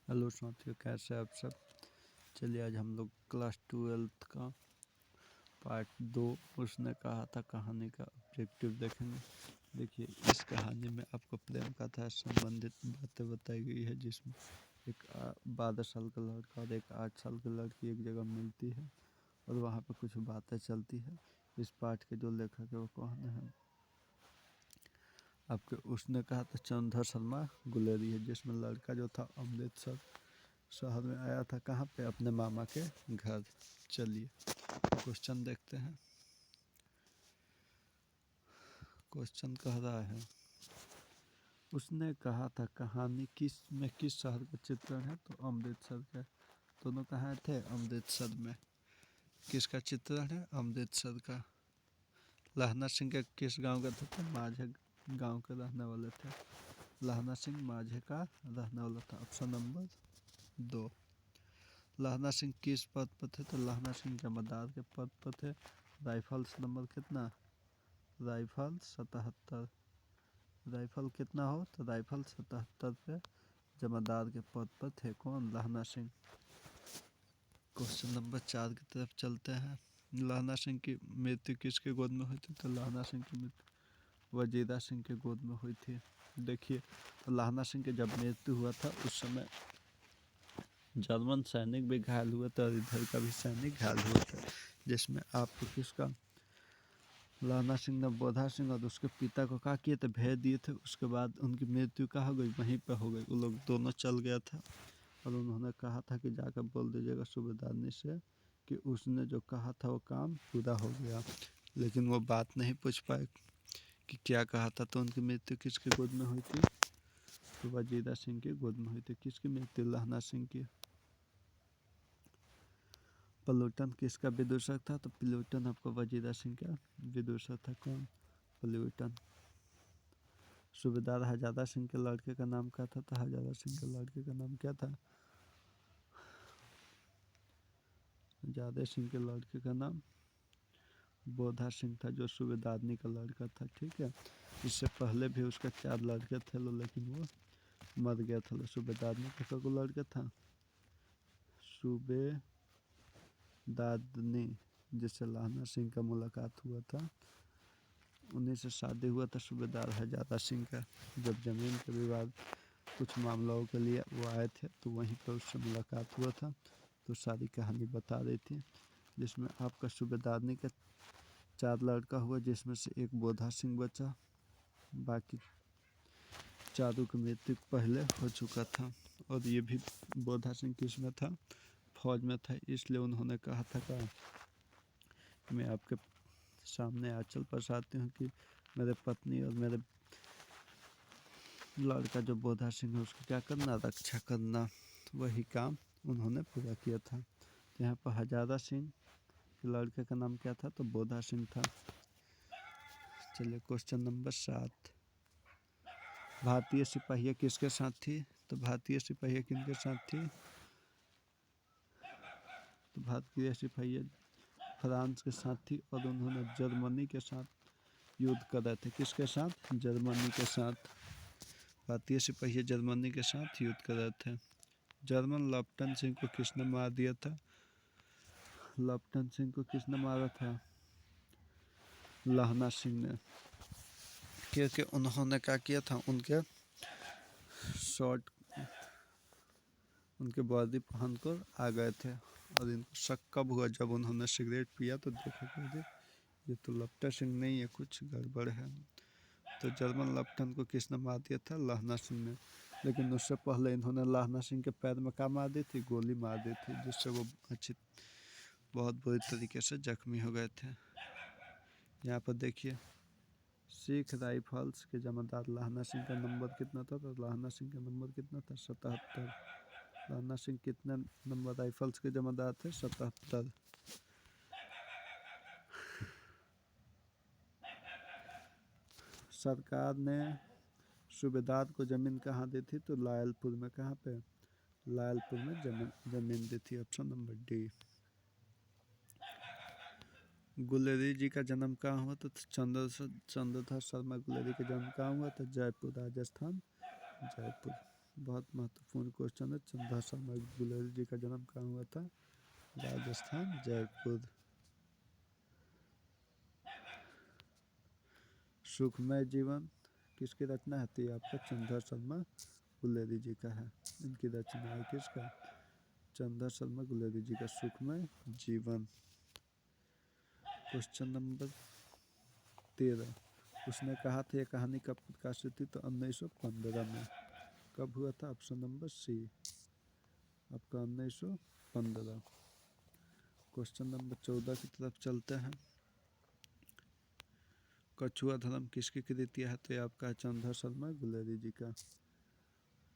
Hello साथियों, कैसे हैं आप सब। चलिए आज हम लोग क्लास 12th का पार्ट 2 उसने कहा था कहानी का ऑब्जेक्टिव देखेंगे। देखिए, इस कहानी में आपको प्रेम कथा से संबंधित बातें बताई गई है, जिसमें एक 12 साल का लड़का और एक 8 साल की लड़की एक जगह मिलती है और वहाँ पर कुछ बातें चलती है। इस पाठ के जो लेखक है वो कौन है आपके, उसने कहा था चंद्र शर्मा गुलेरी है, जिसमें लड़का जो था अमृतसर शहर में आया था, कहाँ पे, अपने मामा के घर। चलिए क्वेश्चन देखते हैं। क्वेश्चन कह रहा है, उसने कहा था कहानी किस शहर का चित्रण है, तो अमृतसर का। दोनों कहाँ थे, अमृतसर में। किसका चित्रण है, अमृतसर का। लहना सिंह के किस गांव का था, तो माझे गांव के रहने वाले थे। लहना सिंह माझे का रहने वाला था। Option number 2। लहना सिंह किस पद पर थे, तो लहना सिंह जमादार के पद पर थे। राइफल्स नंबर कितना, राइफल 77। राइफल कितना हो, तो राइफल 77 पे जमादार के पद पर थे कौन, लहना सिंह। क्वेश्चन नंबर 4 की तरफ चलते हैं। लहना सिंह की मृत्यु किसके गोद में हुई थी, तो लहना सिंह की मृत्यु वजीरा सिंह के गोद में हुई थी। देखिए, तो लहना सिंह के जब मृत्यु हुआ था उस समय जर्मन सैनिक भी घायल हुए थे और इधर का भी सैनिक घायल हुआ था, जिसमें आपको किसका, लहना सिंह ने बोधा सिंह और उसके पिता को क्या किए थे, भेज दिए थे। उसके बाद उनकी मृत्यु कहाँ हो गई, वहीं पर हो गई। वो लोग दोनों चल गया था और उन्होंने कहा था कि जाकर बोल दीजिएगा सूबेदारनी से कि उसने जो कहा था वो काम पूरा हो गया, लेकिन वो बात नहीं पूछ पाए कि क्या कहा था। तो उनकी मृत्यु किसके गोद में हुई थी, तो वजीरा सिंह की गोद में हुई थी। किसकी मृत्यु, लहना सिंह की। प्लूटन किसका विदूषक था, तो प्लूटन आपको वजीरा सिंह का विदूषक था कौन, प्लूटन। सूबेदार हजारा सिंह के लड़के का नाम क्या था, तो हजारा सिंह के लड़के का नाम क्या था, हजारे सिंह के लड़के का नाम बोधा सिंह था, जो सूबेदारनी का लड़का था। ठीक है, इससे पहले भी उसका 4 लड़के थे लो, लेकिन वो मर गया था। सूबेदारनी का को लड़का था, सूबेदारनी जिससे लहना सिंह का मुलाकात हुआ था, उन्हीं से शादी हुआ था सूबेदार हजारा सिंह का। जब जमीन के विवाद कुछ मामलों के लिए वो आए थे, तो वहीं पर उससे मुलाकात हुआ था। तो सारी कहानी बता रही थी, जिसमें आपका सूबेदारनी का 4 लड़का हुआ, जिसमें से एक बोधा सिंह बचा, बाकी चारों की मृत्यु पहले हो चुका था। और ये भी बोधा सिंह किस में था, फौज में था। इसलिए उन्होंने कहा था कि मैं आपके सामने आंचल पसारती हूँ कि मेरे पत्नी और मेरे लड़का जो बोधा सिंह है उसकी क्या करना, रक्षा करना। वही काम उन्होंने पूरा किया था। यहाँ पर हजारा सिंह के लड़के का नाम क्या था, तो बोधा सिंह था। चलिए क्वेश्चन नंबर 7। भारतीय सिपाहियाँ किसके साथ थी, तो भारतीय सिपाहियाँ किनके साथ थी, तो भारतीय सिपाहियाँ फ्रांस के साथ थी और उन्होंने जर्मनी के साथ युद्ध कर रहे थे। किसके साथ, जर्मनी के साथ। भारतीय सिपाही जर्मनी के साथ युद्ध कर रहे थे। जर्मन लेफ्टिनेंट सिंह को किसने मार दिया था, लेफ्टिनेंट सिंह को किसने मारा था, लहना सिंह ने। क्योंकि उन्होंने क्या किया था, उनके शॉर्ट उनके वर्दी पहन कर आ गए थे और इनको शक कब हुआ, जब उन्होंने सिगरेट पिया तो देखा कि ये तो लेफ्टिनेंट सिंह नहीं है, कुछ गड़बड़ है। तो जर्मन लेफ्टिनेंट को किसने मार दिया था, लहना सिंह ने। लेकिन उससे पहले इन्होंने लहना सिंह के पैर में क्या मार दी थी, गोली मार दी थी, जिससे वो बहुत बुरी तरीके से जख्मी हो गए थे। यहाँ पर देखिए, सिख राइफल्स के जमादार लहना सिंह का नंबर कितना था, तो लहना सिंह का नंबर कितना था, 77। लहना सिंह कितने नंबर राइफल्स के जमादार थे, 77। सरकार ने सूबेदार को ज़मीन कहाँ दी थी, तो लायलपुर में। कहाँ पे, लायलपुर में ज़मीन दी थी। Option number D. Guleri ji का जन्म कहाँ हुआ, तो चंद्रधर शर्मा गुलेरी का जन्म कहाँ हुआ था, जयपुर, राजस्थान, जयपुर। बहुत महत्वपूर्ण क्वेश्चन है। चंदा शर्मा गुलेरी जी का जन्म कहाँ हुआ था? राजस्थान, जयपुर। सुखमय जीवन किसकी रचना है? तो ये आपका चंदा शर्मा गुलेरी जी का है। इनकी रचना है किसका? चंदा शर्मा गुलेरी जी का सुखमय जीवन। क्वेश्चन नंबर 13, उसने कहा था ये कहानी कब प्रकाशित हुई? तो 1915 में। कब हुआ था? ऑप्शन नंबर सी, आपका 1915। क्वेश्चन नंबर 14 की तरफ चलते हैं। कछुआ धर्म किसकी कृति है? तो ये आपका चंदा शर्मा गुलेरी जी का।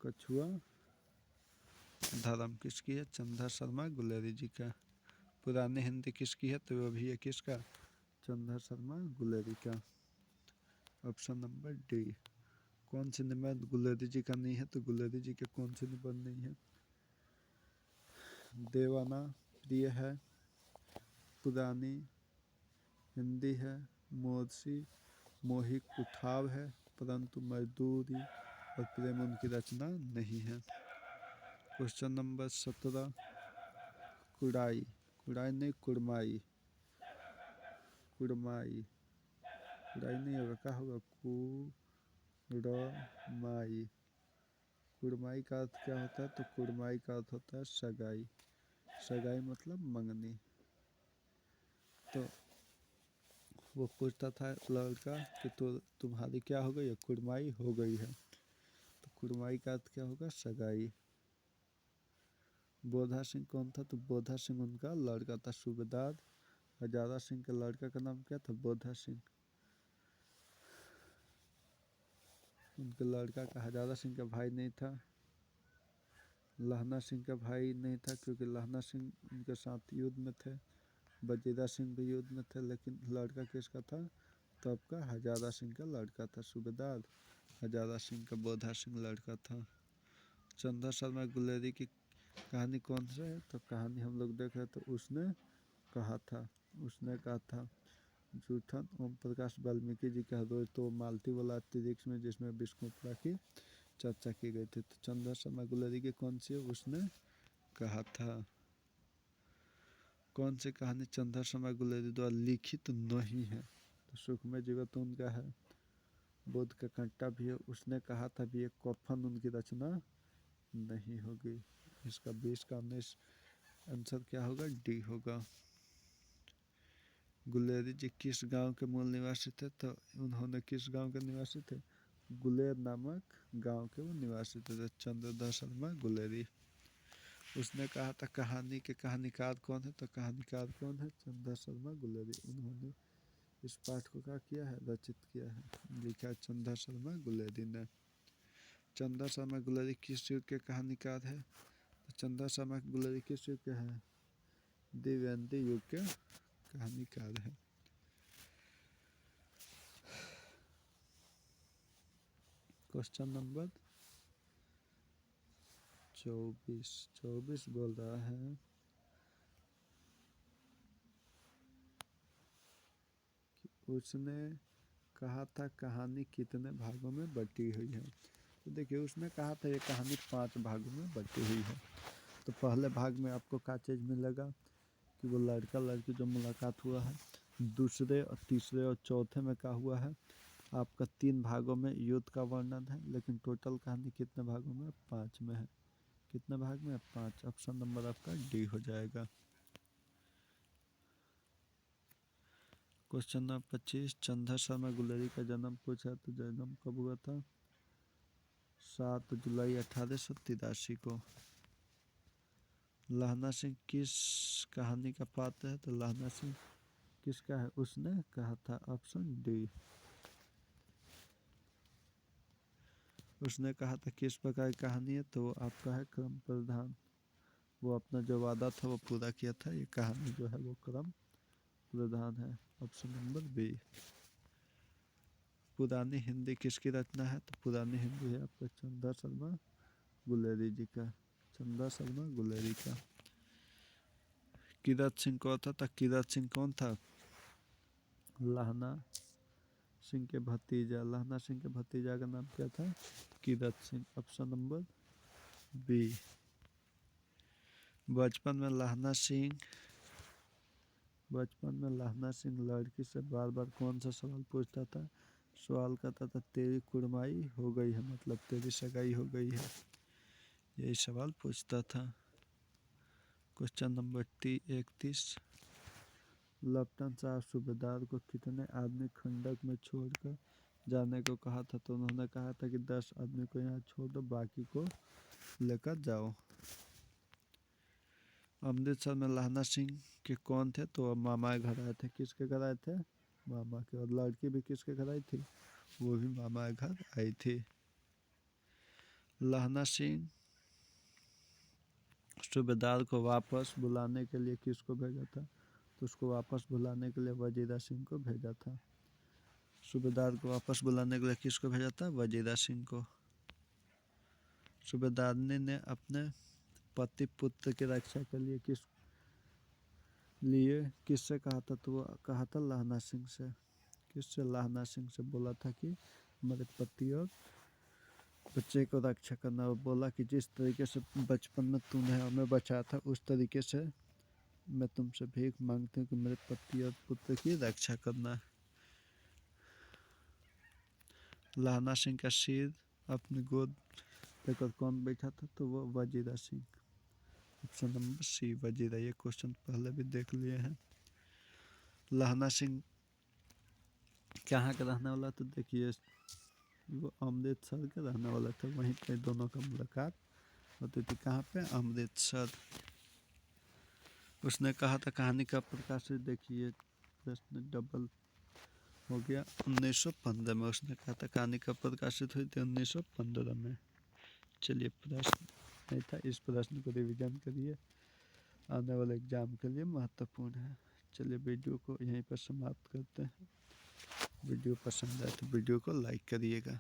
कछुआ धर्म किसकी है? चंदा शर्मा गुलेरी जी का। पुरानी हिंदी किसकी है? तो वो भी है किसका? चंदा शर्मा गुलेरी का। Option number D. कौन सी निबंध गुलेरी जी का नहीं है? तो गुलेरी जी के कौन सी निबंध नहीं है? देवाना प्रिय है, पुरानी हिंदी है, मोरसी मोहिक उठाव है, परंतु मजदूरी और प्रेम उनकी रचना नहीं है। क्वेश्चन नंबर 17, कुड़ाई, कुड़ाई नहीं कुड़माई, कुड़माई, कुड़ाई नहीं होगा, क्या होगा? कुड़माई। कुड़माई का अर्थ क्या होता है? तो कुड़माई का अर्थ होता है सगाई। सगाई मतलब मंगनी। तो वो पूछता था लड़का कि तो तुम्हारी क्या हो गई है? कुड़माई हो गई है। तो कुड़माई का अर्थ क्या होगा? सगाई। बोधा सिंह कौन था? तो बोधा सिंह उनका लड़का था। सूबेदार हजारा सिंह के लड़का का नाम क्या था? बोधा सिंह। उनके लड़का का हजारा सिंह का भाई नहीं था, लहना सिंह का भाई नहीं था, क्योंकि लहना सिंह उनके साथ युद्ध में थे। वजीरा सिंह भी युद्ध में थे, लेकिन लड़का किसका था? तो आपका हजारा सिंह का लड़का था। सूबेदार हजारा सिंह का बोधा सिंह लड़का था। चंदा शर्मा गुलेरी की कहानी कौन सी है? तो कहानी हम लोग देख रहे, तो उसने कहा था, उसने कहा था जूठन ओम प्रकाश वाल्मीकि जी का रोज तो मालती वाला अतिरिक्त में, जिसमें विष्णुपुरा की चर्चा की गई थी। तो चंदा शर्मा गुलेरी की कौन सी है? उसने कहा था। कौन सी कहानी चंदा शर्मा गुलेरी द्वारा लिखित नहीं है? तो सुखमय जीवन तो उनका है, बोध का कंटा भी है, उसने कहा था भी, एक कफन उनकी रचना नहीं होगी। इसका 20 का 19 आंसर क्या होगा? डी होगा। गुलेरी जी किस गांव के मूल निवासी थे? तो उन्होंने किस गांव के निवासी थे? गुलेर नामक गांव के वो निवासी थे। चंद्रधर शर्मा गुलेरी। उसने कहा था कहानी के कहानीकार कौन है? तो कहानीकार कौन है? चंद्रधर शर्मा गुलेरी। उन्होंने इस पाठ को क्या किया है? रचित किया है, लिखा है चंद्रधर शर्मा गुलेरी ने। चंद्रधर शर्मा गुलेरी किस युग के कहानीकार है? तो चंद्रधर शर्मा गुलेरी किस युग के हैं? दिव्यंती युग के कहानीकार है। क्वेश्चन नंबर 24 बोल रहा है कि उसने कहा था कहानी कितने भागों में बटी हुई है? तो देखिए, उसने कहा था ये कहानी 5 भागों में बटी हुई है। तो पहले भाग में आपको क्या चीज़ मिलेगा? कि वो लड़का लड़की जो मुलाकात हुआ है। दूसरे और तीसरे और चौथे में क्या हुआ है? आपका 3 भागों में युद्ध का वर्णन है, लेकिन टोटल कहानी कितने भागों में? 5 में है। कितने भाग में? 5। ऑप्शन नंबर आपका डी हो जाएगा। क्वेश्चन नंबर 25, चंद्रधर शर्मा गुलेरी का जन्म पूछा, तो जन्म कब हुआ था? 7 जुलाई 1883 को। लहना सिंह किस कहानी का पात्र है? तो लहना सिंह किसका है? उसने कहा था। Option D. उसने कहा था किस प्रकार की कहानी है? तो आपका है क्रम प्रधान। वो अपना जो वादा था वो पूरा किया था। ये कहानी जो है वो क्रम प्रधान है। Option number B. पुरानी हिंदी किसकी रचना है? तो पुरानी हिंदी है आपका चंदा शर्मा गुलेरी जी का। चंदा शर्मा गुलेरी का। कीरत सिंह कौन था? कीरत सिंह कौन था? लहना सिंह के भतीजा। लहना सिंह के भतीजा का नाम क्या था? Kirat Singh. Option number B. बचपन में लहना सिंह लड़की से बार बार कौन सा सवाल पूछता था? सवाल करता था तेरी कुड़माई हो गई है, मतलब तेरी सगाई हो गई है, यही सवाल पूछता था। Question number 31। लेफ्टिनेंट साहब सूबेदार को कितने आदमी खंडक में छोड़कर जाने को कहा था? तो उन्होंने कहा था कि 10 आदमी को यहाँ छोड़ दो, बाकी को लेकर जाओ। अमृतसर में लहना सिंह के कौन थे? तो अब मामा के घर आए थे। किसके घर आए थे? मामा के। और लड़की भी किसके घर आई थी? वो भी मामा के घर आई थी। लहना सिंह सूबेदार को वापस बुलाने के लिए किसको भेजा था? तो उसको वापस बुलाने के लिए वजीरा सिंह को भेजा था। सूबेदार को वापस बुलाने के लिए किसको भेजा था? वजीरा सिंह को। सूबेदारनी ने अपने पति पुत्र की रक्षा के लिए किससे कहा था? तो वो कहा था लहना सिंह से। किससे? लहना सिंह से बोला था कि हमारे पति और बच्चे को रक्षा करना। और बोला कि जिस तरीके से बचपन में तूने हमें बचाया था, उस तरीके से मैं तुमसे भीख मांगती हूँ कि मेरे पति और पुत्र की रक्षा करना। लहना सिंह का सिर अपनी गोद लेकर कौन बैठा था? तो वो Wazira Singh. Option number C Wazira. ये क्वेश्चन पहले भी देख लिए हैं। लहना सिंह कहाँ का रहने वाला? तो देखिए वो अमृतसर के रहने वाला था। वहीं पे दोनों का मुलाकात होती थी। कहाँ पे? अमृतसर। उसने कहा था कहानी का प्रकाशित, देखिए प्रश्न डबल हो गया, 1915 में उसने कहा था कहानी का प्रकाशित हुई थी 1915 में। चलिए प्रश्न नहीं था, इस प्रश्न को रिवीजन करिए, आने वाले एग्जाम के लिए महत्वपूर्ण है। चलिए वीडियो को यहीं पर समाप्त करते हैं। वीडियो पसंद आए तो वीडियो को लाइक करिएगा।